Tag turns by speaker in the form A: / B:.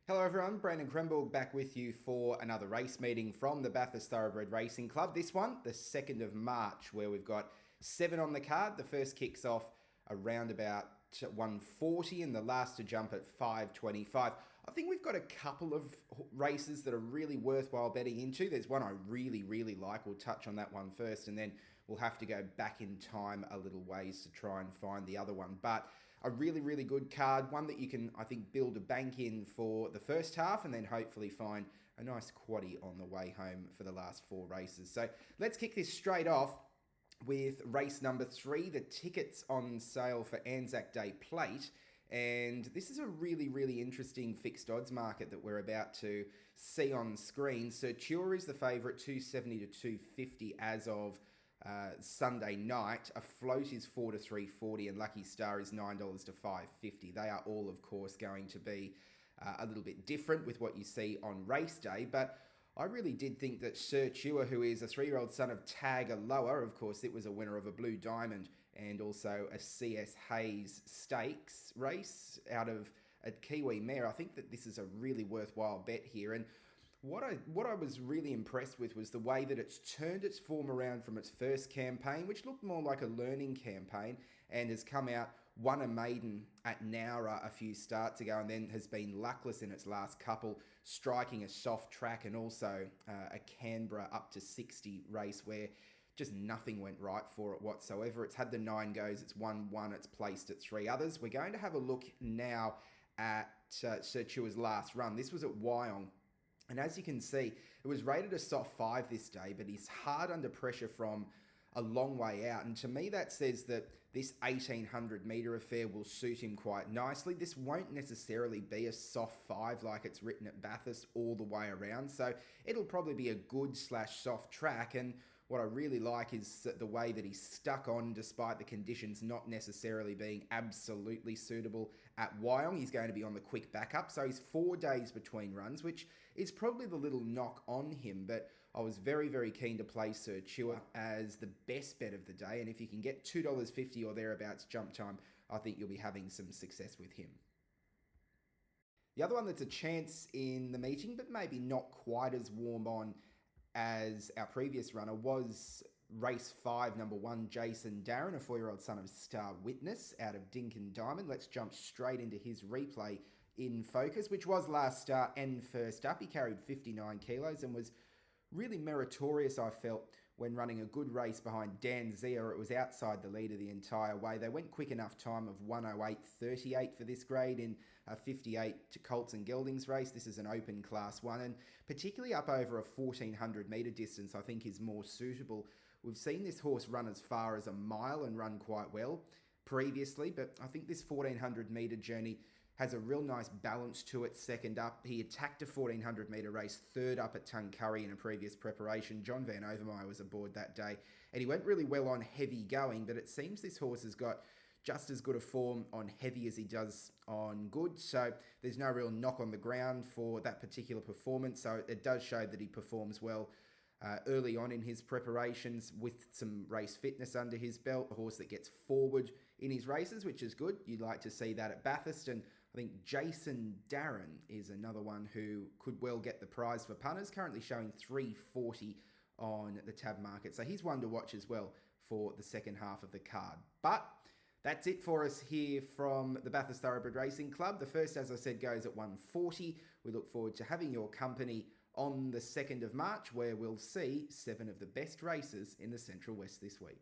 A: Hello everyone, Brandon Kremborg back with you for another race meeting from the Bathurst Thoroughbred Racing Club. This one, the 2nd of March, where we've got 7 on the card. The first kicks off around about 1:40 and the last to jump at 5:25. I think we've got a couple of races that are really worthwhile betting into. There's one I really like. We'll touch on that one first, and then we'll have to go back in time a little ways to try and find the other one. But a really good card, one that you can, I think, build a bank in for the first half and then hopefully find a nice quaddie on the way home for the last 4 races. So let's kick this straight off with race number 3, the tickets on sale for Anzac Day Plate. And this is a really interesting fixed odds market that we're about to see on screen. Certure is the favourite, 270 to 250 as of Sunday night. A float is 4 to 340 and Lucky Star is $9 to 550. They are all, of course, going to be a little bit different with what you see on race day, but I really did think that Certure, who is a 3-year-old son of Tag Aloha, of course, it was a winner of a Blue Diamond and also a CS Hayes Stakes race out of a Kiwi mare. I think that this is a really worthwhile bet here. And what I was really impressed with was the way that it's turned its form around from its first campaign, which looked more like a learning campaign, and has come out, won a maiden at Nowra a few starts ago, and then has been luckless in its last couple, striking a soft track and also a Canberra up to 60 race where just nothing went right for it whatsoever. It's had the 9 goes, it's won 1, it's placed at 3 others. We're going to have a look now at Certure's last run. This was at Wyong. And as you can see, it was rated a soft 5 this day, but he's hard under pressure from a long way out. And to me, that says that this 1800 metre affair will suit him quite nicely. This won't necessarily be a soft 5 like it's written at Bathurst all the way around. So it'll probably be a good/soft track. And what I really like is the way that he's stuck on despite the conditions not necessarily being absolutely suitable at Wyong. He's going to be on the quick backup, so he's 4 days between runs, which is probably the little knock on him, but I was very keen to play Certure as the best bet of the day, and if you can get $2.50 or thereabouts jump time, I think you'll be having some success with him. The other one that's a chance in the meeting, but maybe not quite as warm on as our previous runner, was race 5, number 1, Jason Darren, a 4-year-old son of Star Witness out of Dinkin Diamond. Let's jump straight into his replay in focus, which was last start and first up. He carried 59 kilos and was really meritorious, I felt, when running a good race behind Dan Zia. It was outside the leader the entire way. They went quick enough time of 1:08.38 for this grade in a 58 to Colts and Geldings race. This is an open class 1, and particularly up over a 1400 metre distance I think is more suitable. We've seen this horse run as far as a mile and run quite well previously, but I think this 1400 metre journey has a real nice balance to it. Second up, he attacked a 1400 metre race, third up at Tuncurry in a previous preparation. John Van Overmeyer was aboard that day, and he went really well on heavy going, but it seems this horse has got just as good a form on heavy as he does on good, so there's no real knock on the ground for that particular performance. So it does show that he performs well early on in his preparations with some race fitness under his belt. A horse that gets forward in his races, which is good. You'd like to see that at Bathurst. And I think Jason Darren is another one who could well get the prize for punters, currently showing 340 on the tab market. So he's one to watch as well for the second half of the card. But that's it for us here from the Bathurst Thoroughbred Racing Club. The first, as I said, goes at 1:40. We look forward to having your company on the 2nd of March, where we'll see 7 of the best races in the Central West this week.